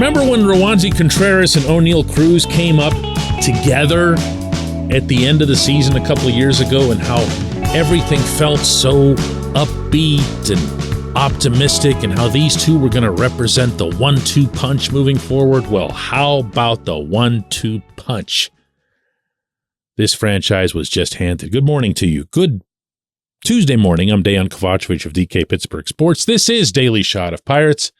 Remember when Roansy Contreras and O'Neal Cruz came up together at the end of the season a couple of years ago, and how everything felt so upbeat and optimistic, and how these two were going to represent the 1-2 punch moving forward? Well, how about the 1-2 punch this franchise was just handed? Good morning to you. Good Tuesday morning. I'm Dejan Kovacevic of DK Pittsburgh Sports. This is Daily Shot of Pirates.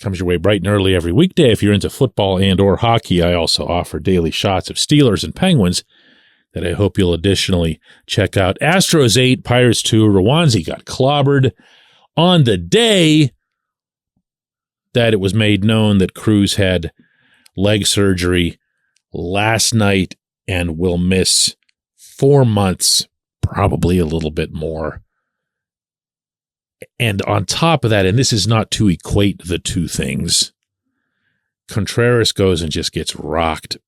Comes your way bright and early every weekday. If you're into football and or hockey, I also offer daily shots of Steelers and Penguins that I hope you'll additionally check out. Astros 8, Pirates 2. Roansy got clobbered on the day that it was made known that Cruz had leg surgery last night and will miss 4 months, probably a little bit more. And on top of that, and this is not to equate the two things, Contreras goes and just gets rocked.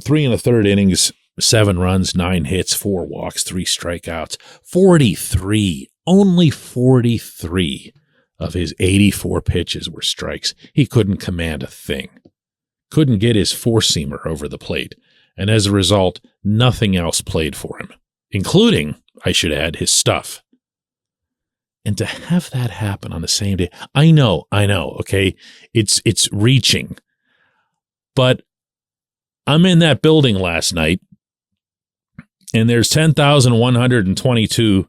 3 1/3 innings, 7 runs, 9 hits, 4 walks, 3 strikeouts, 43. Only 43 of his 84 pitches were strikes. He couldn't command a thing. Couldn't get his four-seamer over the plate. And as a result, nothing else played for him, including, I should add, his stuff. And to have that happen on the same day, I know, okay? It's reaching. But I'm in that building last night, and there's 10,122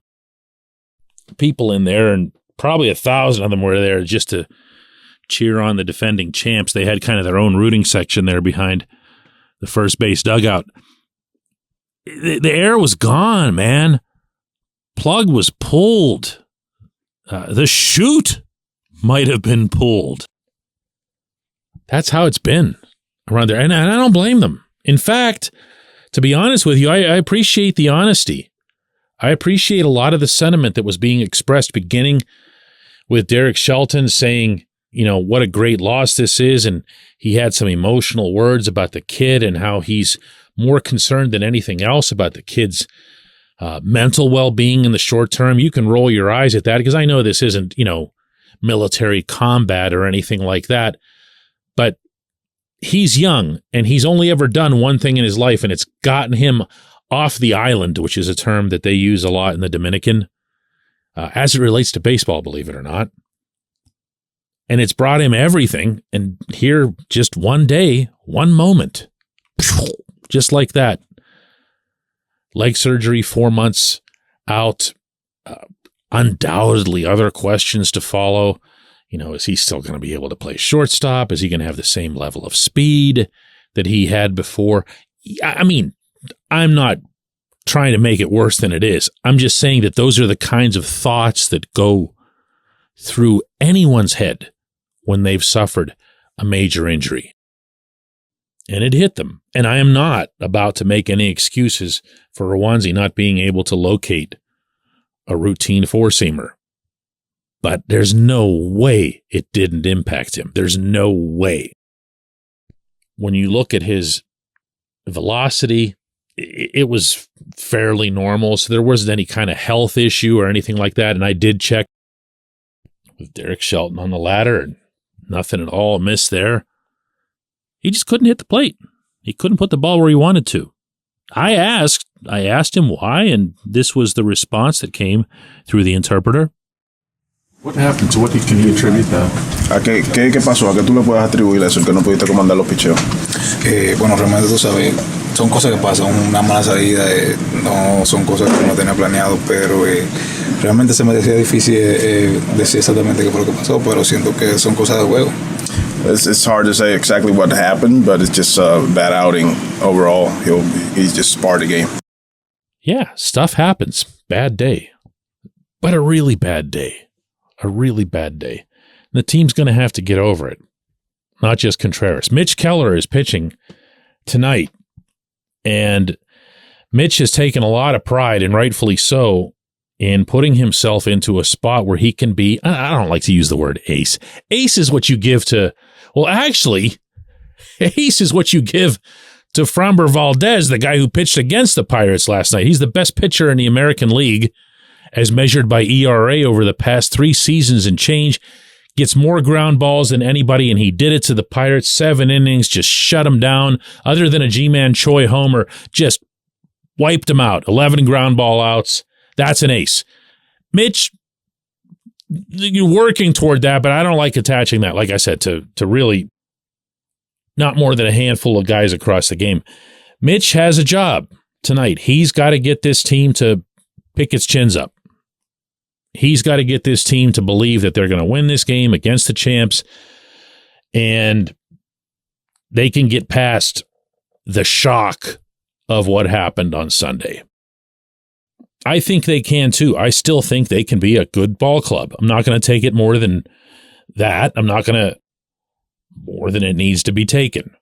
people in there, and probably 1,000 of them were there just to cheer on the defending champs. They had kind of their own rooting section there behind the first base dugout. The air was gone, man. Plug was pulled. The chute might have been pulled. That's how it's been around there. And I don't blame them. In fact, to be honest with you, I appreciate the honesty. I appreciate a lot of the sentiment that was being expressed, beginning with Derek Shelton saying, you know, what a great loss this is. And he had some emotional words about the kid and how he's more concerned than anything else about the kid's mental well-being in the short term. You can roll your eyes at that because I know this isn't, military combat or anything like that, but he's young and he's only ever done one thing in his life, and it's gotten him off the island, which is a term that they use a lot in the Dominican, as it relates to baseball, believe it or not. And it's brought him everything. And here, just one day, one moment, just like that. Leg surgery, 4 months out, undoubtedly other questions to follow. Is he still going to be able to play shortstop? Is he going to have the same level of speed that he had before? I mean, I'm not trying to make it worse than it is. I'm just saying that those are the kinds of thoughts that go through anyone's head when they've suffered a major injury. And it hit them. And I am not about to make any excuses for Roansy not being able to locate a routine four-seamer. But there's no way it didn't impact him. There's no way. When you look at his velocity, it was fairly normal. So there wasn't any kind of health issue or anything like that. And I did check with Derek Shelton on the ladder, and nothing at all amiss there. He just couldn't hit the plate. He couldn't put the ball where he wanted to. I asked him why, and this was the response that came through the interpreter. What happened? To what can you attribute that? ¿Qué pasó? ¿A qué tú le puedes atribuir eso, el que no pudiste comandar los picheos? Bueno, realmente tú sabes, son cosas que pasan, una mala salida, no son cosas que uno tenía planeado, pero realmente se me decía difícil decir exactamente qué fue lo que pasó, pero siento que son cosas de juego. It's hard to say exactly what happened, but it's just a bad outing overall. He's just sparred the game. Yeah, stuff happens. Bad day. But a really bad day. A really bad day. The team's going to have to get over it. Not just Contreras. Mitch Keller is pitching tonight. And Mitch has taken a lot of pride, and rightfully so, in putting himself into a spot where he can be, I don't like to use the word ace. Ace is what you give to, well, actually, ace is what you give to Framber Valdez, the guy who pitched against the Pirates last night. He's the best pitcher in the American League as measured by ERA over the past 3 seasons and change. gets more ground balls than anybody, and he did it to the Pirates. 7 innings, just shut them down. Other than a G-Man Choi homer, just wiped them out. 11 ground ball outs. That's an ace. Mitch, you're working toward that, but I don't like attaching that, like I said, to really not more than a handful of guys across the game. Mitch has a job tonight. He's got to get this team to pick its chins up. He's got to get this team to believe that they're going to win this game against the champs, and they can get past the shock of what happened on Sunday. I think they can too. I still think they can be a good ball club. I'm not going to take it more than that. I'm not going to more than it needs to be taken.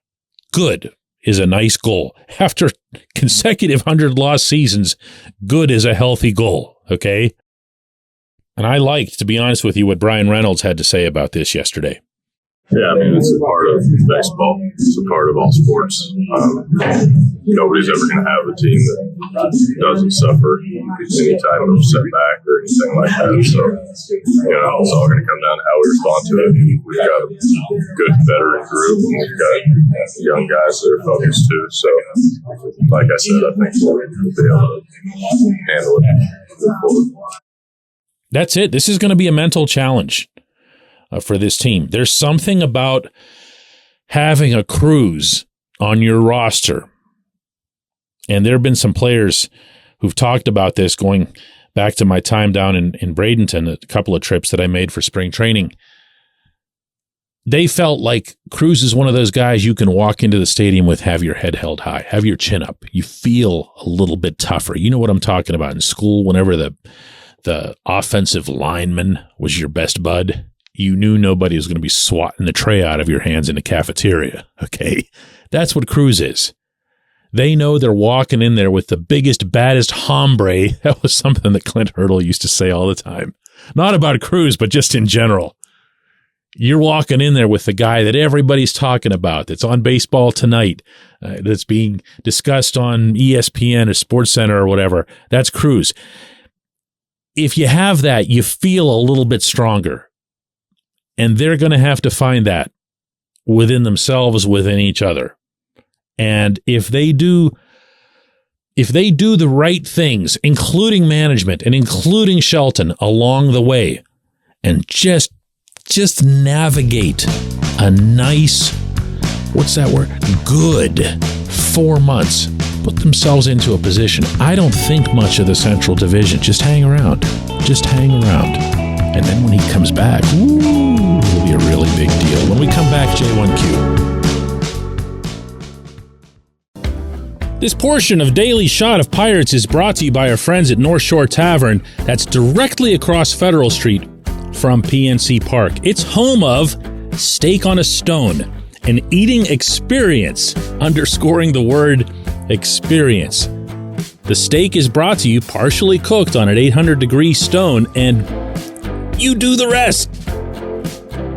Good is a nice goal. After consecutive 100-loss seasons, good is a healthy goal, okay? And I liked, to be honest with you, what Brian Reynolds had to say about this yesterday. Yeah, I mean, it's a part of baseball. It's a part of all sports. Nobody's ever going to have a team that doesn't suffer any type of setback or anything like that. So, it's all going to come down to how we respond to it. We've got a good veteran group, and we've got young guys that are focused too. So, like I said, I think we'll be able to handle it moving forward. That's it. This is going to be a mental challenge for this team. There's something about having a Cruz on your roster. And there have been some players who've talked about this going back to my time down in Bradenton, a couple of trips that I made for spring training. They felt like Cruz is one of those guys you can walk into the stadium with, have your head held high, have your chin up. You feel a little bit tougher. You know what I'm talking about. In school, whenever the offensive lineman was your best bud, you knew nobody was going to be swatting the tray out of your hands in the cafeteria, okay? That's what Cruz is. They know they're walking in there with the biggest, baddest hombre. That was something that Clint Hurdle used to say all the time. Not about Cruz, but just in general. You're walking in there with the guy that everybody's talking about, that's on Baseball Tonight, that's being discussed on ESPN or SportsCenter or whatever. That's Cruz. If you have that, you feel a little bit stronger. And they're going to have to find that within themselves, within each other. And if they do the right things, including management and including Shelton along the way, and just navigate a nice, what's that word? Good 4 months, put themselves into a position. I don't think much of the Central Division. Just hang around. And then when he comes back, it'll be a really big deal. When we come back, J1Q. This portion of Daily Shot of Pirates is brought to you by our friends at North Shore Tavern. That's directly across Federal Street from PNC Park. It's home of Steak on a Stone, an eating experience, underscoring the word experience. The steak is brought to you partially cooked on an 800-degree stone, and you do the rest.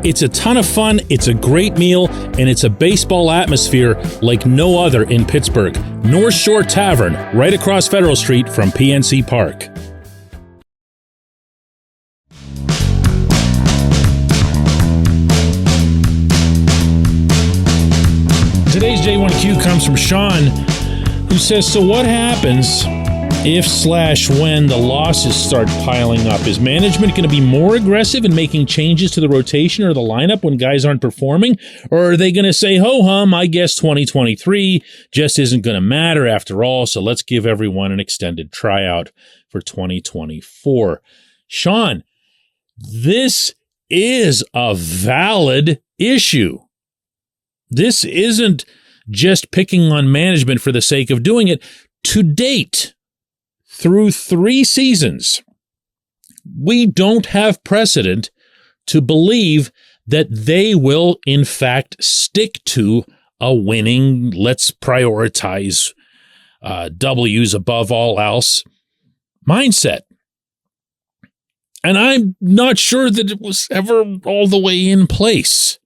It's a ton of fun, it's a great meal, and it's a baseball atmosphere like no other in Pittsburgh. North Shore Tavern, right across Federal Street from PNC Park. Today's J1Q comes from Sean, who says, so what happens if/when the losses start piling up? Is management going to be more aggressive in making changes to the rotation or the lineup when guys aren't performing? Or are they going to say, ho-hum, I guess 2023 just isn't going to matter after all, so let's give everyone an extended tryout for 2024? Sean, this is a valid issue. This isn't just picking on management for the sake of doing it. To date, through 3 seasons, we don't have precedent to believe that they will, in fact, stick to a winning, let's prioritize W's above all else mindset. And I'm not sure that it was ever all the way in place.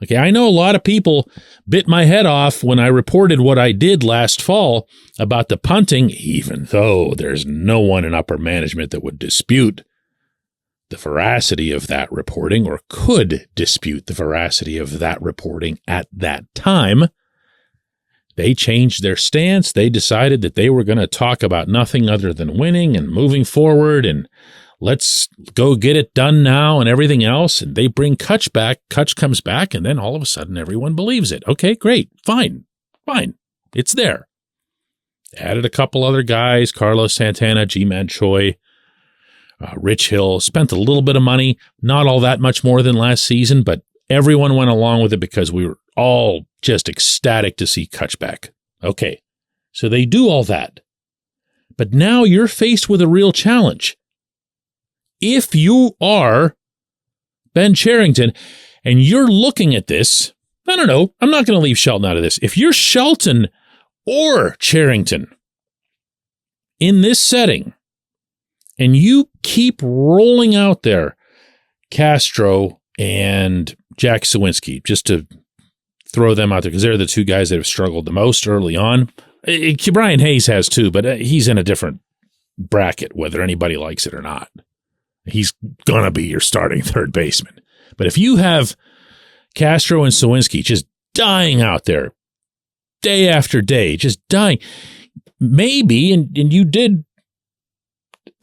Okay, I know a lot of people bit my head off when I reported what I did last fall about the punting, even though there's no one in upper management that would dispute the veracity of that reporting, or could dispute the veracity of that reporting at that time, they changed their stance. They decided that they were going to talk about nothing other than winning and moving forward and let's go get it done now and everything else. And they bring Kutch back. Kutch comes back, and then all of a sudden everyone believes it. Okay, great. Fine. It's there. Added a couple other guys, Carlos Santana, Ji-Man Choi, Rich Hill, spent a little bit of money, not all that much more than last season, but everyone went along with it because we were all just ecstatic to see Kutch back. Okay, so they do all that. But now you're faced with a real challenge. If you are Ben Cherington and you're looking at this, I don't know, I'm not going to leave Shelton out of this. If you're Shelton or Cherington in this setting, and you keep rolling out there Castro and Jack Sawinski, just to throw them out there, because they're the two guys that have struggled the most early on. Brian Hayes has too, but he's in a different bracket, whether anybody likes it or not. He's going to be your starting third baseman. But if you have Castro and Sawinski just dying out there day after day, just dying, maybe, and you did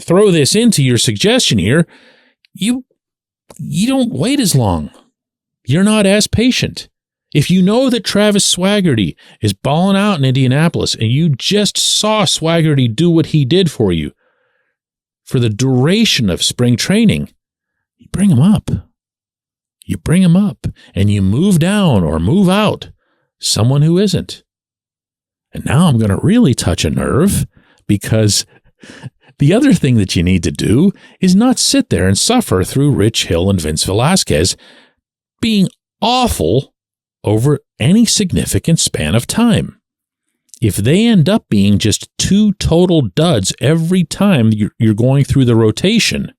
throw this into your suggestion here, you don't wait as long. You're not as patient. If you know that Travis Swaggerty is balling out in Indianapolis and you just saw Swaggerty do what he did for you for the duration of spring training, you bring him up. You bring him up and you move down or move out someone who isn't. And now I'm going to really touch a nerve, because the other thing that you need to do is not sit there and suffer through Rich Hill and Vince Velasquez being awful over any significant span of time. If they end up being just two total duds every time you're going through the rotation,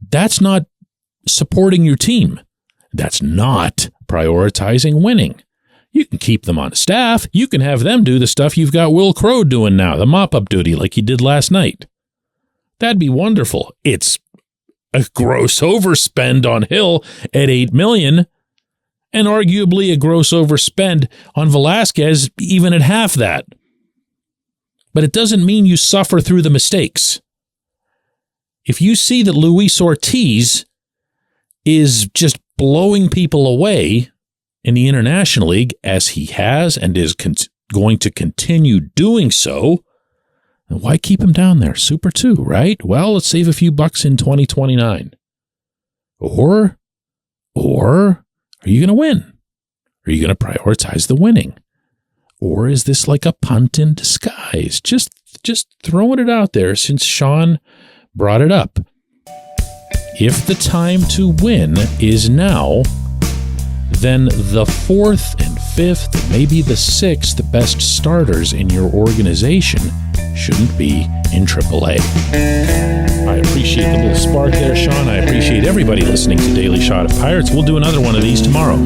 that's not supporting your team. That's not prioritizing winning. You can keep them on staff. You can have them do the stuff you've got Will Crow doing now, the mop-up duty like he did last night. That'd be wonderful. It's a gross overspend on Hill at $8 million, and arguably a gross overspend on Velasquez even at half that. But it doesn't mean you suffer through the mistakes. If you see that Luis Ortiz is just blowing people away in the International League, as he has and is going to continue doing so, then why keep him down there? Super 2, right? Well, let's save a few bucks in 2029. Or are you going to win? Are you going to prioritize the winning? Or is this like a punt in disguise? Just throwing it out there since Sean brought it up. If the time to win is now, then the fourth and fifth, and maybe the sixth best starters in your organization shouldn't be in AAA. I appreciate the little spark there, Sean. I appreciate everybody listening to Daily Shot of Pirates. We'll do another one of these tomorrow.